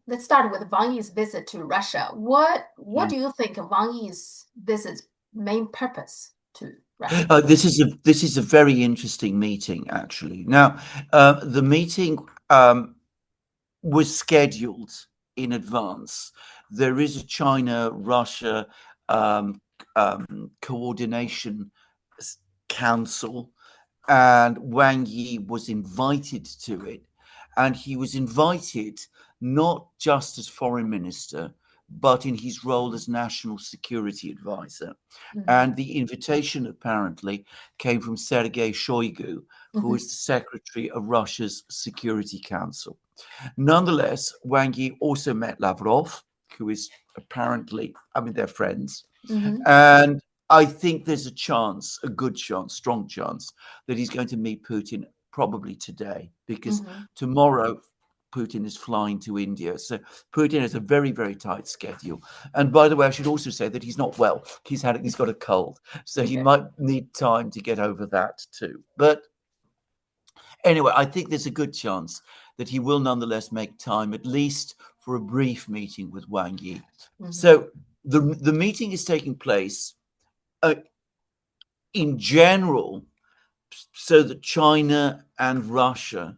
let's start with Wang Yi's visit to Russia. What Mm. do you think of Wang Yi's visit's main purpose to Russia? This is a very interesting meeting, actually. Now, the meeting was scheduled in advance. There is a China-Russia um, coordination council, and Wang Yi was invited to it. And he was invited not just as foreign minister, but in his role as national security advisor. Hmm. And the invitation apparently came from Sergei Shoigu, who Hmm. is the secretary of Russia's Security Council. Nonetheless, Wang Yi also met Lavrov, who is apparently, I mean, they're friends. Hmm. And I think there's a chance, a good chance, strong chance, that he's going to meet Putin probably today, because Hmm. tomorrow Putin is flying to India. So Putin has a very, very tight schedule. And by the way, I should also say that he's not well. He's got a cold. So he Okay. might need time to get over that too. But anyway, I think there's a good chance that he will nonetheless make time, at least for a brief meeting with Wang Yi. Hmm. So the meeting is taking place uh, in general so that China and Russia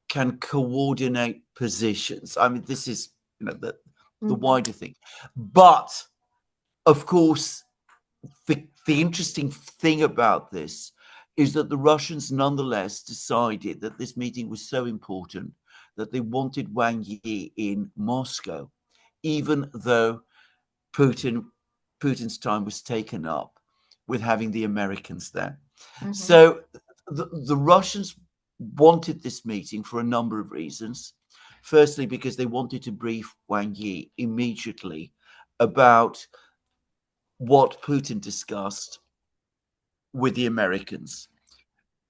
can coordinate positions. I mean, this is the Hmm. wider thing. But of course, the interesting thing about this is that the Russians nonetheless decided that this meeting was so important that they wanted Wang Yi in Moscow, even though Putin Putin's time was taken up with having the Americans there. Hmm. So the Russians wanted this meeting for a number of reasons. Firstly, because they wanted to brief Wang Yi immediately about what Putin discussed with the Americans.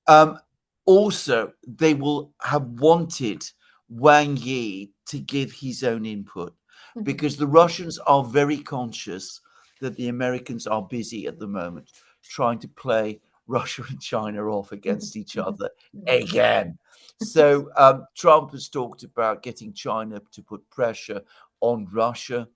Um, Also, they will have wanted Wang Yi to give his own input Hmm. because the Russians are very conscious that the Americans are busy at the moment trying to play Russia and China off against each Hmm. other Hmm. again. So Trump has talked about getting China to put pressure on Russia.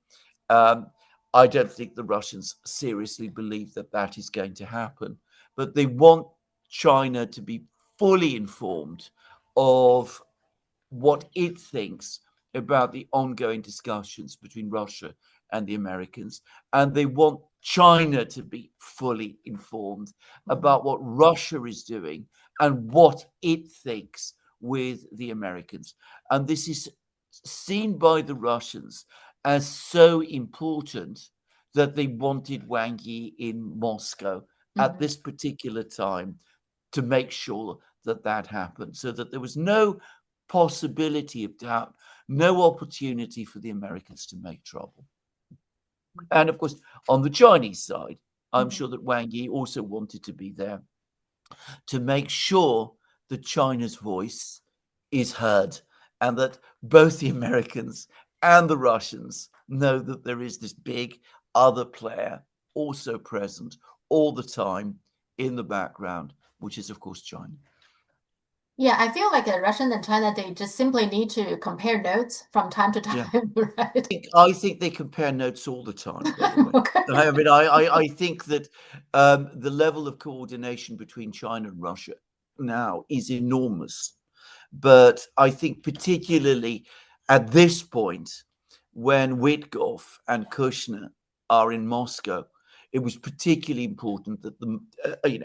Um, I don't think the Russians seriously believe that that is going to happen, but they want China to be fully informed of what it thinks about the ongoing discussions between Russia and the Americans. And they want China to be fully informed Hmm. about what Russia is doing and what it thinks with the Americans. And this is seen by the Russians as so important that they wanted Wang Yi in Moscow at Hmm. this particular time to make sure that that happened, so that there was no possibility of doubt, no opportunity for the Americans to make trouble. And of course, on the Chinese side, I'm Hmm. sure that Wang Yi also wanted to be there to make sure that China's voice is heard and that both the Americans and the Russians know that there is this big other player also present all the time in the background, which is, of course, China. Yeah, I feel like Russia and China, they just simply need to compare notes from time to Yeah. time, right? I think they compare notes all the time, by the way. Okay. I mean, I think that the level of coordination between China and Russia now is enormous. But I think particularly at this point, when Witkoff and Kushner are in Moscow, it was particularly important that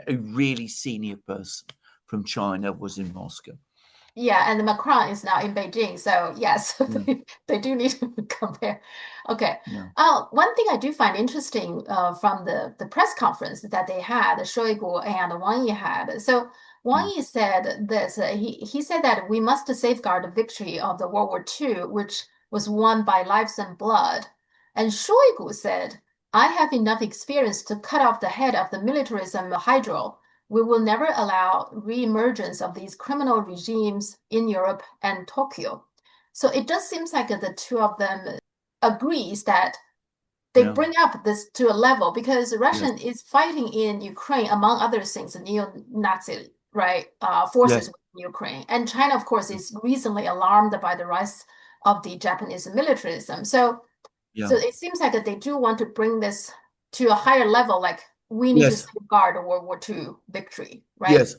a really senior person from China was in Moscow. Yeah, and Macron is now in Beijing, so yes, Mm, they do need to compare. Okay. yeah, One thing I do find interesting from the press conference that they had, Shoigu and Wang Yi had. So Wang mm, Yi said this. He said that we must safeguard the victory of the World War II, which was won by lives and blood. And Shoigu said, "I have enough experience to cut off the head of the militarism hydra. We will never allow reemergence of these criminal regimes in Europe and Tokyo." So it just seems like the two of them agrees that they yeah, bring up this to a level because yes, Russian is fighting in Ukraine, among other things, the neo-Nazi right yes. forces in Ukraine, and China, of course, is recently alarmed by the rise. of the Japanese militarism. So Yeah. so it seems like that they do want to bring this to a higher level, like we need to Yes. safeguard World War II victory, right? Yes.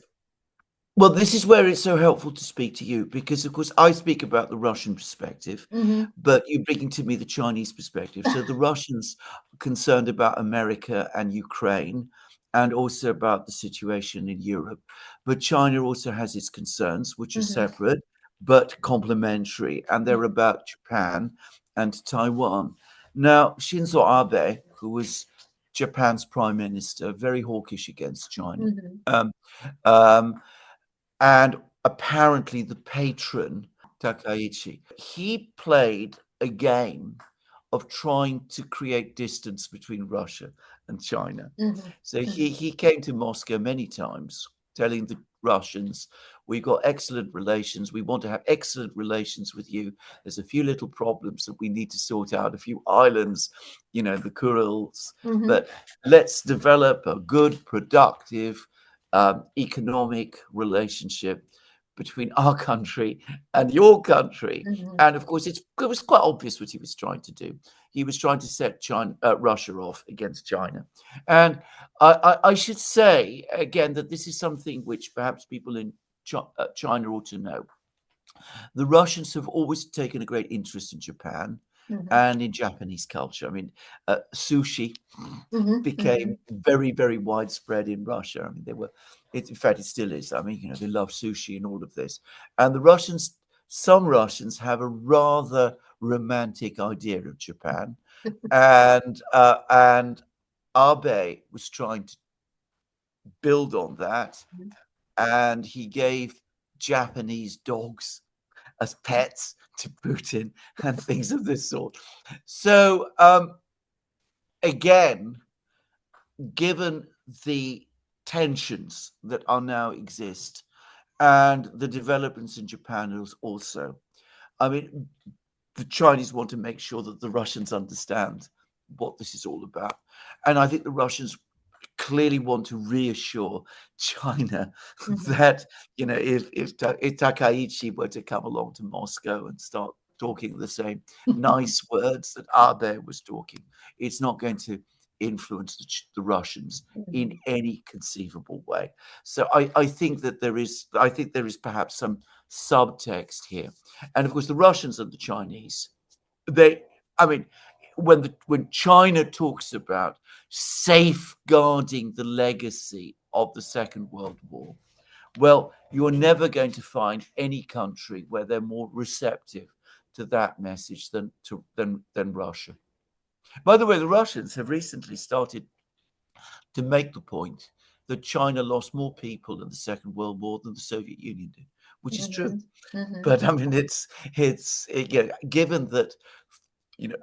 Well, this is where it's so helpful to speak to you because, of course, I speak about the Russian perspective, Mm-hmm. but you're bringing to me the Chinese perspective. So the Russians are concerned about America and Ukraine and also about the situation in Europe. But China also has its concerns, which are Mm-hmm. separate but complementary, and they're about Japan and Taiwan. Now, Shinzo Abe, who was Japan's prime minister, very hawkish against China. Mm-hmm. Um, um, and apparently the patron, Takaichi, he played a game of trying to create distance between Russia and China. Mm-hmm. So Mm-hmm. he came to Moscow many times telling the Russians, we've got excellent relations. We want to have excellent relations with you. There's a few little problems that we need to sort out, a few islands, the Kurils, Mm-hmm. but let's develop a good, productive economic relationship between our country and your country. Mm-hmm. And of course, it was quite obvious what he was trying to do. He was trying to set Russia off against China. And I should say, again, that this is something which perhaps people in China ought to know. The Russians have always taken a great interest in Japan Mm-hmm. and in Japanese culture. I mean, sushi Mm-hmm. Mm-hmm. became very, very widespread in Russia. I mean, in fact, it still is. I mean, they love sushi and all of this. And some Russians have a rather romantic idea of Japan. And Abe was trying to build on that. And he gave Japanese dogs as pets to Putin and things of this sort. So, again, given the tensions that are now exist and the developments in Japan also, I mean, the Chinese want to make sure that the Russians understand what this is all about. And I think the Russians clearly want to reassure China Mm-hmm. that, if Takaichi were to come along to Moscow and start talking the same nice words that Abe was talking, it's not going to influence the Russians in Mm-hmm. any conceivable way. So I think there is perhaps some subtext here. And of course, the Russians and the Chinese, I mean, when China talks about safeguarding the legacy of the Second World War, well, you're never going to find any country where they're more receptive to that message than Russia. By the way, the Russians have recently started to make the point that China lost more people in the Second World War than the Soviet Union did, which is true. Mm-hmm. But I mean, given that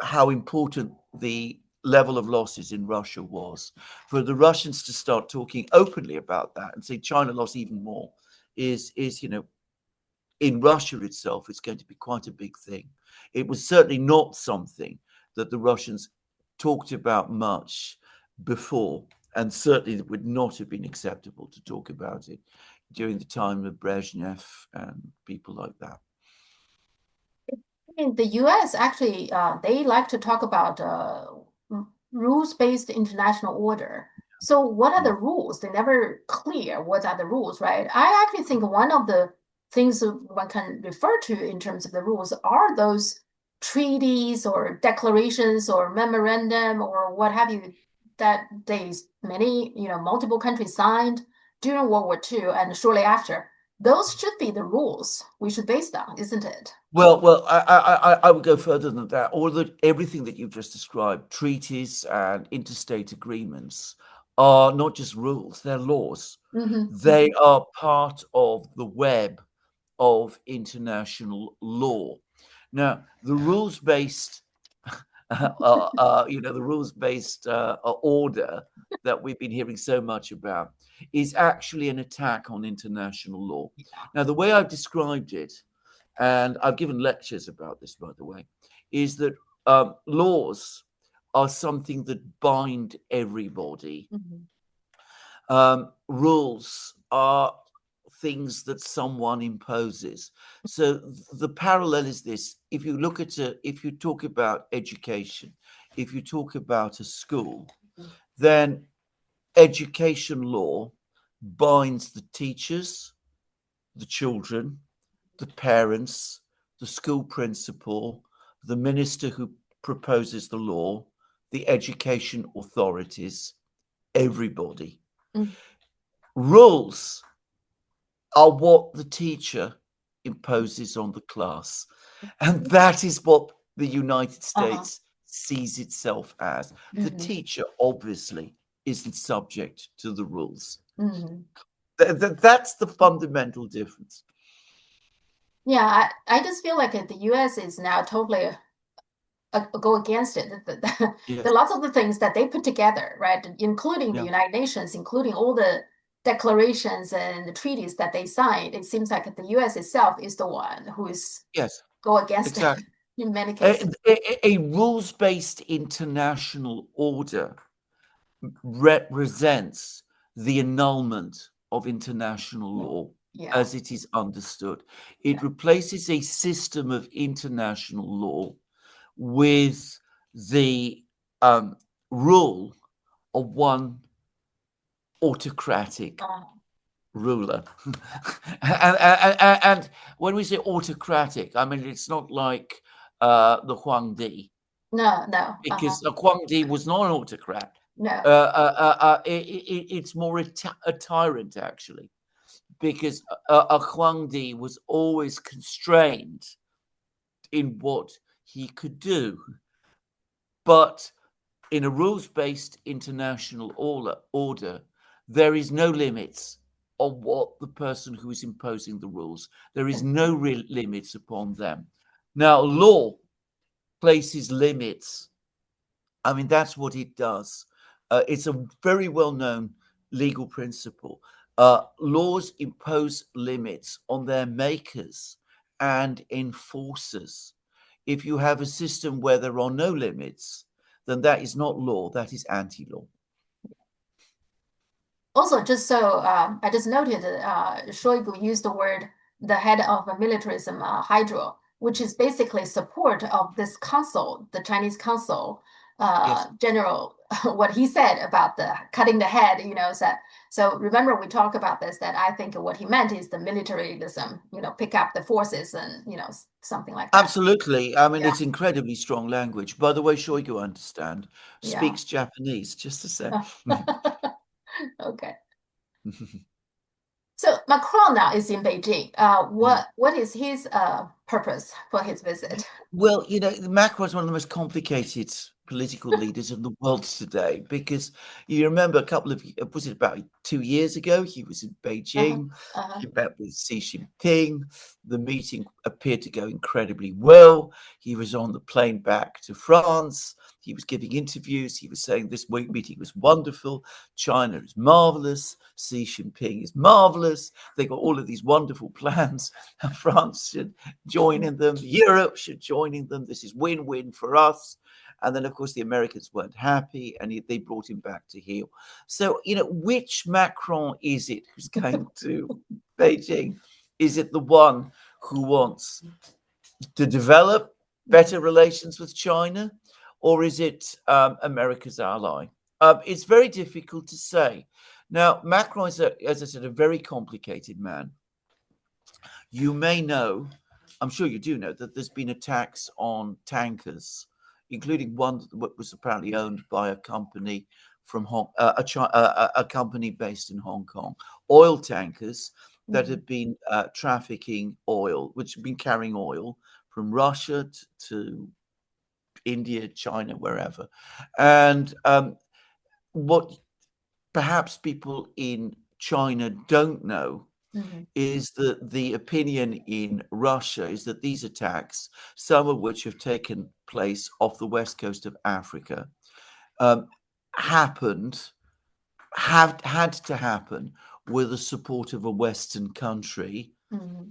how important the level of losses in Russia was, for the Russians to start talking openly about that and say China lost even more is in Russia itself, it's going to be quite a big thing. It was certainly not something that the Russians talked about much before, and certainly it would not have been acceptable to talk about it during the time of Brezhnev and people like that. In the US, actually, they like to talk about rules-based international order. So, what are Yeah. the rules? They never clear what are the rules, right? I actually think one of the things that one can refer to in terms of the rules are those treaties or declarations or memorandum or what have you that multiple countries signed during World War II and shortly after. Those should be the rules we should base on, isn't it? Well, I would go further than that. Everything that you've just described, treaties and interstate agreements, are not just rules; they're laws. Mm-hmm, They are part of the web of international law. Now, the rules-based, order that we've been hearing so much about is actually an attack on international law. Now, the way I've described it, and I've given lectures about this, by the way, is that laws are something that bind everybody. mm-hmm, Rules are things that someone imposes. So the parallel is this: if you look at if you talk about education, if you talk about a school, then education law binds the teachers, the children, the parents, the school principal, the minister who proposes the law, the education authorities, everybody. Mm. Rules are what the teacher imposes on the class. And that is what the United States sees itself as. The teacher, obviously, isn't subject to the rules. That's the fundamental difference. Yeah, I just feel like the US is now totally go against it. Yes. The lots of the things that they put together, right, including the United Nations, including all the declarations and the treaties that they signed, it seems like the US itself is the one who is go against exactly. it in many cases. A rules-based international order represents the annulment of international law as it is understood. It replaces a system of international law with the rule of one autocratic ruler. and when we say autocratic, I mean, it's not like the Wang Yi. No. Because Wang Yi was not an autocrat. No. It's more a tyrant, actually, because Wang Yi was always constrained in what he could do. But in a rules-based international order, there is no limits on what the person who is imposing the rules. There is no real limits upon them. Now, law places limits. I mean, that's what it does. It's a very well-known legal principle. Laws impose limits on their makers and enforcers. If you have a system where there are no limits, then that is not law, that is anti-law. Also, just so I just noted Shoigu used the word the head of a militarism, Hydro, which is basically support of this council, the Chinese council general, what he said about the cutting the head, so remember we talked about this, that I think what he meant is the militarism, pick up the forces and, something like that. Absolutely. I mean, it's incredibly strong language. By the way, Shoigu, I understand, speaks Japanese, just to say. Okay. So Macron now is in Beijing. What is his purpose for his visit? Well, Macron is one of the most complicated political leaders in the world today, because you remember was it about 2 years ago, he was in Beijing, he met with Xi Jinping, the meeting appeared to go incredibly well, he was on the plane back to France, he was giving interviews, he was saying this meeting was wonderful, China is marvelous, Xi Jinping is marvelous, they got all of these wonderful plans, and France should join in them, Europe should join in them, this is win-win for us. And then, of course, the Americans weren't happy, and they brought him back to heel. So, which Macron is it who's going to Beijing? Is it the one who wants to develop better relations with China, or is it America's ally? It's very difficult to say. Now, Macron is, as I said, a very complicated man. You may know, I'm sure you do know, that there's been attacks on tankers, including one that was apparently owned by a company from a company based in Hong Kong, oil tankers that had been trafficking oil, which had been carrying oil from Russia to India, China, wherever. And what perhaps people in China don't know is that the opinion in Russia is that these attacks, some of which have taken place off the west coast of Africa, had to happen with the support of a Western country.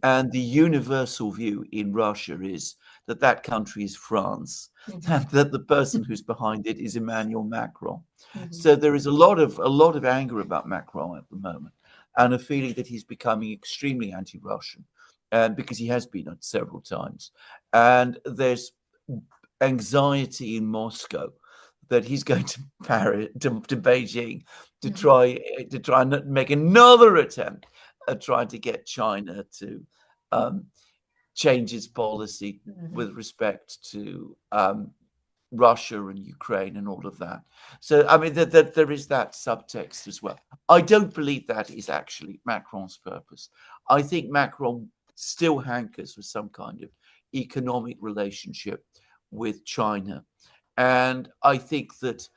And the universal view in Russia is that that country is France, and that the person who's behind it is Emmanuel Macron. So there is a lot of anger about Macron at the moment. and a feeling that he's becoming extremely anti-Russian, because he has been on several times. And there's anxiety in Moscow that he's going to Paris, to Beijing, to try and make another attempt at trying to get China to change its policy with respect to Russia and Ukraine and all of that. So, I mean, there is that subtext as well. I don't believe that is actually Macron's purpose. I think Macron still hankers for some kind of economic relationship with China. And I think that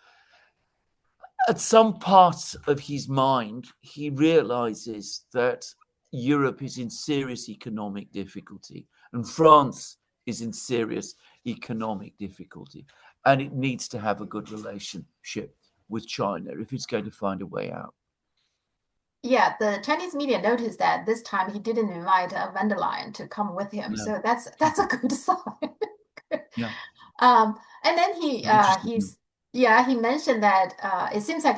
at some part of his mind, he realizes that Europe is in serious economic difficulty and France is in serious economic difficulty. And it needs to have a good relationship with China if it's going to find a way out. Yeah, the Chinese media noticed that this time he didn't invite van der Leyen to come with him, No. so that's a good sign. Yeah. And then he mentioned that it seems like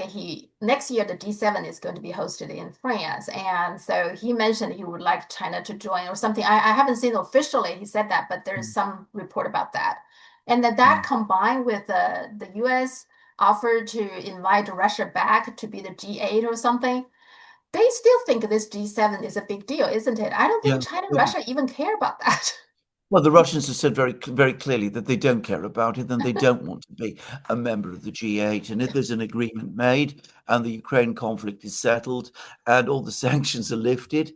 next year the G7 is going to be hosted in France, and so he mentioned he would like China to join or something. I haven't seen officially he said that, but there's some report about that, and that combined with the U.S. offer to invite Russia back to be the G8 or something. They still think this G7 is a big deal, isn't it? I don't think China and Russia even care about that. Well, the Russians have said very, very clearly that they don't care about it and they don't want to be a member of the G8. And if there's an agreement made and the Ukraine conflict is settled and all the sanctions are lifted,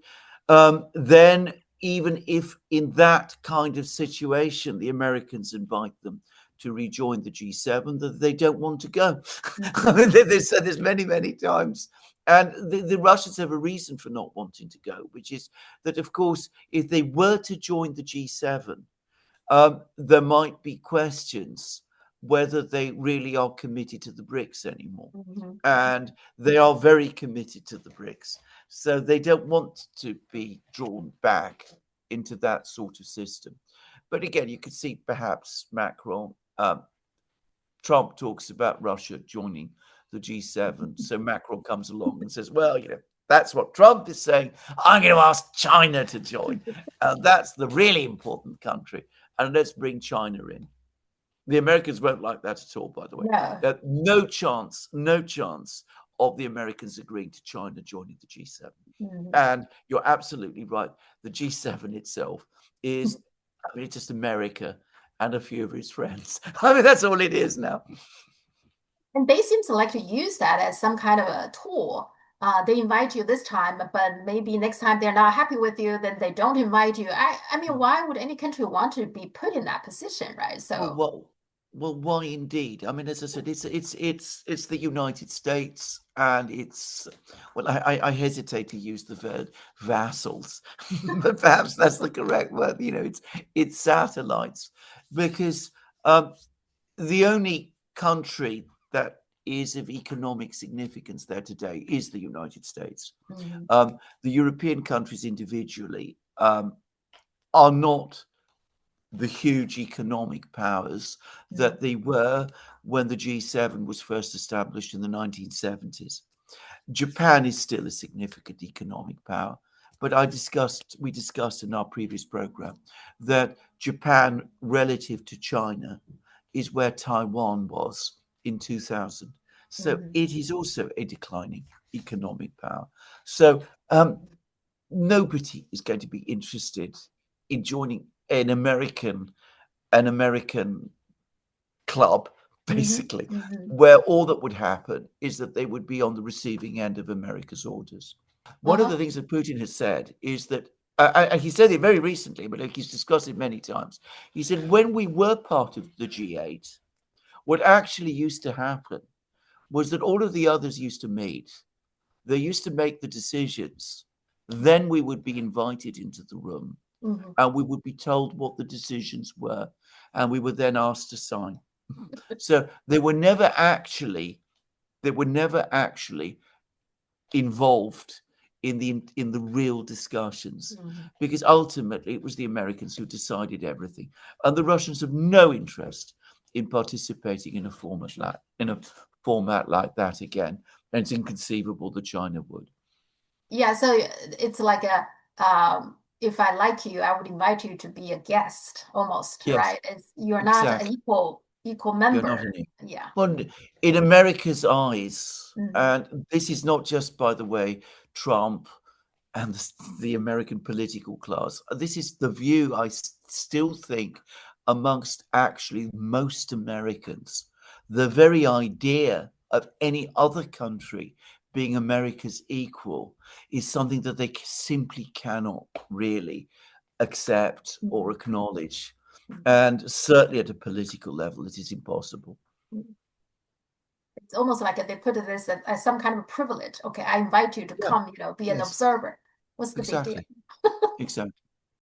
then even if in that kind of situation the Americans invite them to rejoin the G7, that they don't want to go. I mean, they've said this many, many times. And the Russians have a reason for not wanting to go, which is that, of course, if they were to join the G7, there might be questions whether they really are committed to the BRICS anymore. And they are very committed to the BRICS. So they don't want to be drawn back into that sort of system. But again, you could see perhaps Macron, Trump talks about Russia joining the G7. So Macron comes along and says, well, that's what Trump is saying. I'm going to ask China to join. That's the really important country. And let's bring China in. The Americans won't like that at all, by the way. No chance of the Americans agreeing to China joining the G7. And you're absolutely right. The G7 itself is, it's just America and a few of his friends. I mean, that's all it is now. And they seem to like to use that as some kind of a tool. They invite you this time, but maybe next time they're not happy with you, then they don't invite you. I mean, why would any country want to be put in that position, right? So, well, why indeed? I mean, as I said, it's the United States, and I hesitate to use the word vassals, but perhaps that's the correct word. It's satellites, because the only country that is of economic significance there today is the United States. The European countries individually are not the huge economic powers that they were when the G7 was first established in the 1970s. Japan is still a significant economic power, but we discussed in our previous program that Japan relative to China is where Taiwan was in 2000. So it is also a declining economic power. So nobody is going to be interested in joining an American club, basically, where all that would happen is that they would be on the receiving end of America's orders. One of the things that Putin has said is that, he said it very recently, but he's discussed it many times. He said, when we were part of the G8, what actually used to happen was that all of the others used to meet. They used to make the decisions. Then we would be invited into the room. And we would be told what the decisions were, and we were then asked to sign. So they were never actually involved in the real discussions, because ultimately it was the Americans who decided everything, and the Russians have no interest in participating in a format like that again. And it's inconceivable that China would. Yeah, so it's like a if I like you, I would invite you to be a guest almost, Yes, right? It's you're not an exactly. equal You're not member. in it. Yeah. Well, in America's eyes, Mm, and this is not just, by the way, Trump and the American political class. This is the view I still think amongst actually most Americans. The very idea of any other country being America's equal is something that they simply cannot really accept or mm, acknowledge. mm, And certainly at a political level, it is impossible. mm. It's almost like they put this as some kind of privilege. Okay, I invite you to Yeah, come, be an yes, observer. What's the big deal? exactly. Exactly.